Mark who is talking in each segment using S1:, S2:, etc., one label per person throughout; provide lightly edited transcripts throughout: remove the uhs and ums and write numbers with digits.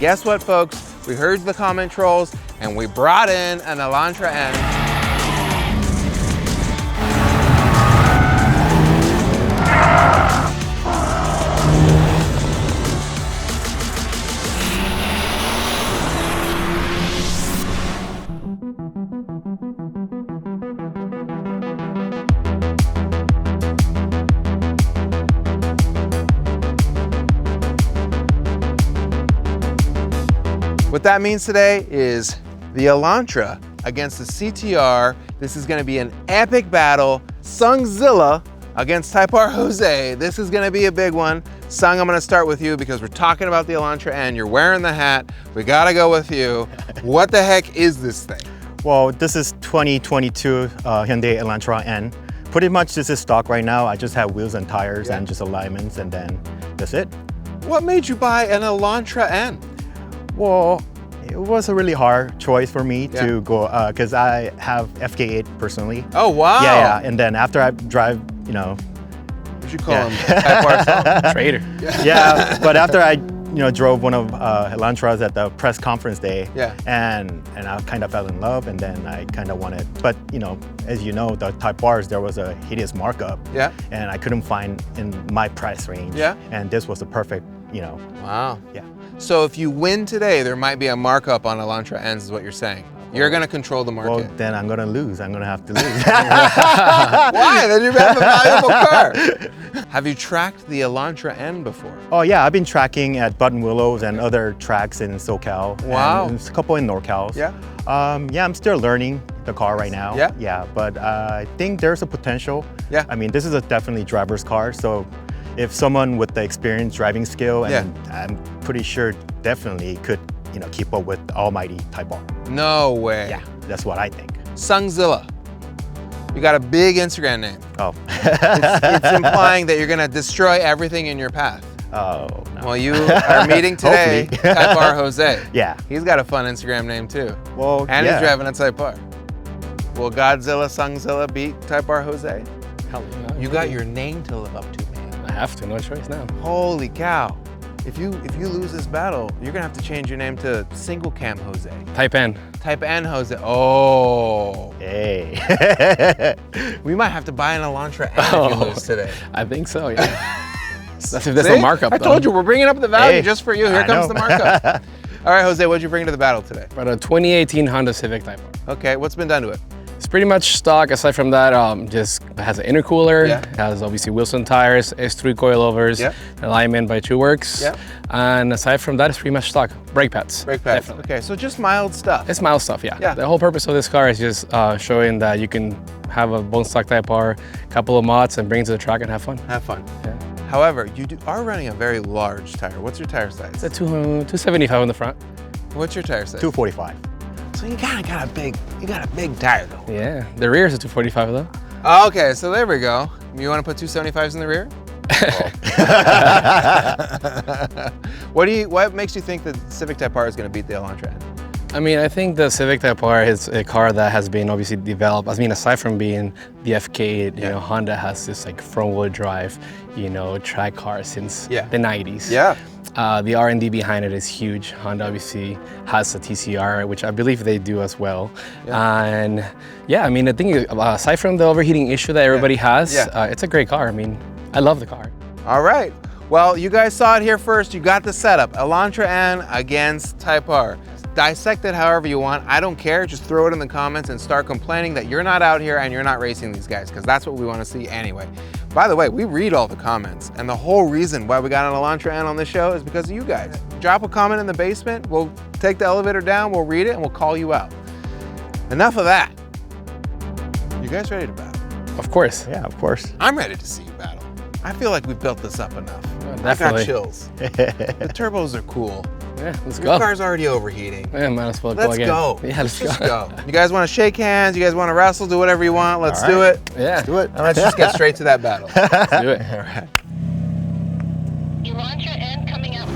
S1: Guess what, folks? We heard the comment trolls and we brought in an Elantra N. What that means today is the Elantra against the CTR. This is gonna be an epic battle. Sungzilla against Type R Jose. This is gonna be a big one. Sung, I'm gonna start with you because we're talking about the Elantra N. You're wearing the hat. We gotta go with you. What the heck is this thing?
S2: Well, this is 2022 Hyundai Elantra N. Pretty much this is stock right now. I just have wheels and tires and just alignments, and then that's it.
S1: What made you buy an Elantra N?
S2: Well, it was a really hard choice for me to go because I have FK8 personally.
S1: Oh, wow.
S2: Yeah, and then after I drive, you know.
S1: What you call him? Type R
S3: Trader.
S2: Yeah, but after I drove one of Elantras at the press conference day, and I kind of fell in love, and then I kind of wanted, but as you know, the Type Rs, there was a hideous markup, and I couldn't find in my price range, and this was the perfect,
S1: Wow.
S2: Yeah.
S1: So if you win today, there might be a markup on Elantra N's is what you're saying. You're going to control the market.
S2: Well, then I'm going to lose. I'm going to have to lose.
S1: Why? Then you have a valuable car. Have you tracked the Elantra N before?
S2: Oh yeah, I've been tracking at Button Willows and other tracks in SoCal.
S1: Wow.
S2: And there's a couple in NorCal.
S1: Yeah.
S2: Yeah, I'm still learning the car right now.
S1: Yeah.
S2: Yeah, but I think there's a potential.
S1: Yeah.
S2: I mean, this is a definitely driver's car, so if someone with the experience driving skill, and I'm pretty sure definitely could, keep up with almighty Type R.
S1: No way.
S2: Yeah, that's what I think.
S1: Sungzilla. You got a big Instagram name.
S2: Oh.
S1: it's implying that you're gonna destroy everything in your path.
S2: Oh, no.
S1: Well, you are meeting today Type R Jose.
S2: Yeah.
S1: He's got a fun Instagram name too.
S2: Well,
S1: and he's driving a Type R. Will Godzilla, Sungzilla beat Type R Jose?
S3: Hell no.
S1: You got your name to live up to, man.
S3: I have to, no choice now.
S1: Holy cow. If you lose this battle, you're gonna have to change your name to Single Cam Jose.
S3: Type N.
S1: Type N Jose. Oh.
S2: Hey.
S1: We might have to buy an Elantra N if you lose today.
S3: I think so, yeah. That's if there's no markup,
S1: I told you, we're bringing up the value just for you. Here comes the markup. All right, Jose, what'd you bring to the battle today?
S3: But a 2018 Honda Civic Type R.
S1: Okay, what's been done to it?
S3: It's pretty much stock. Aside from that, just has an intercooler, has obviously Wilson tires, S3 coilovers, alignment by Two Works, and aside from that, it's pretty much stock. Brake pads.
S1: Brake pads.
S3: Definitely.
S1: Okay, so just mild stuff.
S3: It's mild stuff, yeah. The whole purpose of this car is just showing that you can have a bone stock Type R, couple of mods, and bring it to the track and have fun.
S1: Have fun.
S3: Yeah.
S1: However, you are running a very large tire. What's your tire size?
S3: It's a 275 on the front.
S1: What's your tire size?
S2: 245.
S1: So you got a big tire though.
S3: Yeah, the rear is a 245 though.
S1: Oh, okay, so there we go. You want to put 275s in the rear? What makes you think the Civic Type R is going to beat the Elantra N?
S3: I mean, I think the Civic Type R is a car that has been obviously developed. I mean, aside from being the FK8, Honda has this like front-wheel drive, track car since the 90s. Yeah. The R&D behind it is huge. Honda obviously has a TCR, which I believe they do as well. And I mean, the thing is, aside from the overheating issue that everybody has, it's a great car. I mean, I love the car.
S1: All right. Well, you guys saw it here first. You got the setup. Elantra N against Type R. Dissect it however you want. I don't care. Just throw it in the comments and start complaining that you're not out here and you're not racing these guys, because that's what we want to see anyway. By the way, we read all the comments, and the whole reason why we got an Elantra N on this show is because of you guys. Drop a comment in the basement. We'll take the elevator down, we'll read it, and we'll call you out. Enough of that. You guys ready to battle?
S3: Of course.
S2: Yeah, of course.
S1: I'm ready to see you battle. I feel like we've built this up enough.
S3: Definitely.
S1: I got chills. The turbos are cool.
S3: Yeah, let's go.
S1: Your car's already overheating.
S3: Yeah, might as well go again.
S1: Let's go.
S3: Yeah, let's
S1: just go. You guys want to shake hands? You guys want to wrestle? Do whatever you want. Let's do it.
S3: Yeah.
S2: Let's do it.
S1: And let's just get straight to that battle.
S3: Let's do it.
S1: All right.
S4: Elantra N coming out.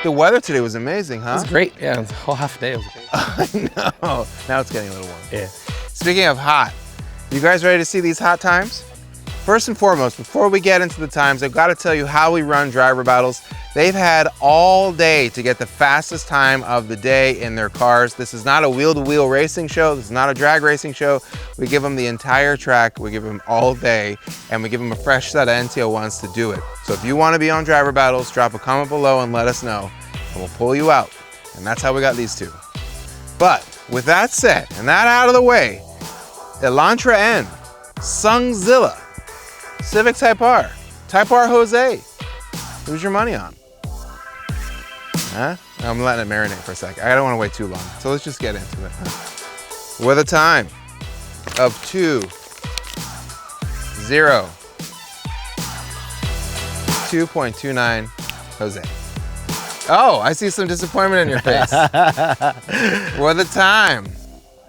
S1: The weather today was amazing, huh?
S3: It was great. Yeah, the whole half day was great.
S1: I know. Now it's getting a little warm.
S3: Yeah.
S1: Speaking of hot, you guys ready to see these hot times? First and foremost, before we get into the times, I've got to tell you how we run driver battles. They've had all day to get the fastest time of the day in their cars. This is not a wheel-to-wheel racing show. This is not a drag racing show. We give them the entire track. We give them all day, and we give them a fresh set of NT01s to do it. So if you want to be on driver battles, drop a comment below and let us know, and we'll pull you out. And that's how we got these two. But with that said, and that out of the way, Elantra N, Sungzilla, Civic Type R, Type R Jose. Who's your money on? Huh? I'm letting it marinate for a second. I don't want to wait too long. So let's just get into it. With a time of 2-0. 2.29 Jose. Oh, I see some disappointment in your face. With a time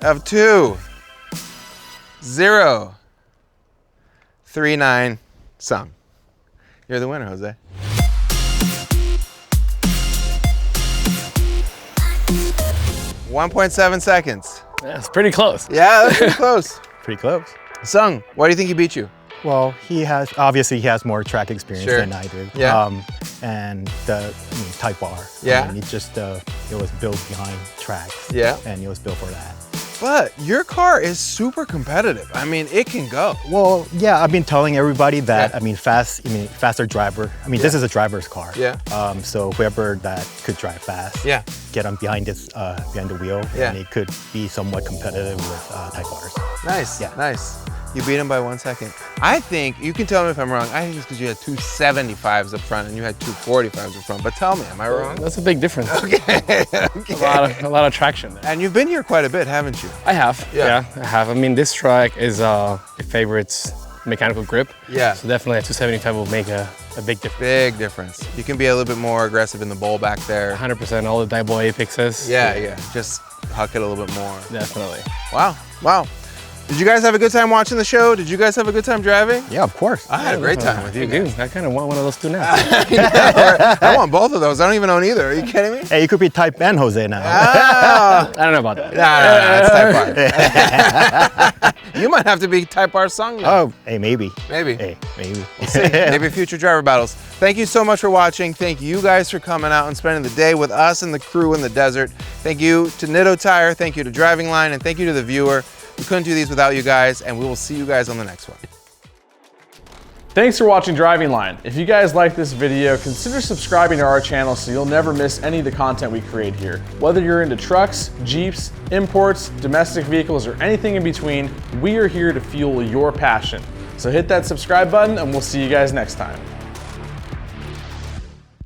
S1: of 2-0-39 Sung. You're the winner, Jose. 1.7 seconds.
S3: That's pretty close.
S1: Yeah, that's pretty close.
S2: Pretty close.
S1: Sung, why do you think he beat you?
S2: Well, obviously he has more track experience than I do.
S1: Yeah.
S2: And the Type R.
S1: Yeah.
S2: I mean, it was built behind tracks.
S1: Yeah.
S2: And it was built for that.
S1: But your car is super competitive. I mean, it can go.
S2: Well, yeah, I've been telling everybody that, faster driver. This is a driver's car.
S1: Yeah.
S2: So whoever that could drive fast, get on behind the wheel, and it could be somewhat competitive with Type Rs.
S1: Nice,
S2: yeah.
S1: Nice. You beat him by 1 second. I think, you can tell me if I'm wrong, I think it's because you had 275s up front and you had 245s up front, but tell me, am I wrong?
S3: That's a big difference.
S1: Okay.
S3: A lot of traction there.
S1: And you've been here quite a bit, haven't you?
S3: I have, yeah, I have. I mean, this track is a favorite's mechanical grip.
S1: Yeah.
S3: So definitely a 275 will make a big difference.
S1: Big difference. You can be a little bit more aggressive in the bowl back there.
S3: 100%, all the die boy apexes.
S1: Yeah. Just huck it a little bit more.
S3: Definitely.
S1: Wow. Did you guys have a good time watching the show? Did you guys have a good time driving?
S2: Yeah, of course.
S1: I had a great time with you guys.
S3: I kind of want one of those two now.
S1: I want both of those. I don't even own either. Are you kidding me?
S2: Hey, you could be Type N Jose now.
S3: I don't know about that.
S1: No, that's Type R. You might have to be Type R Sung now.
S2: Oh, hey, maybe.
S1: Maybe.
S2: Hey, maybe.
S1: We'll see. Maybe future driver battles. Thank you so much for watching. Thank you guys for coming out and spending the day with us and the crew in the desert. Thank you to Nitto Tire. Thank you to Driving Line. And thank you to the viewer. We couldn't do these without you guys, and we will see you guys on the next one.
S4: Thanks for watching Driving Line. If you guys like this video, consider subscribing to our channel so you'll never miss any of the content we create here. Whether you're into trucks, Jeeps, imports, domestic vehicles, or anything in between, we are here to fuel your passion. So hit that subscribe button and we'll see you guys next time.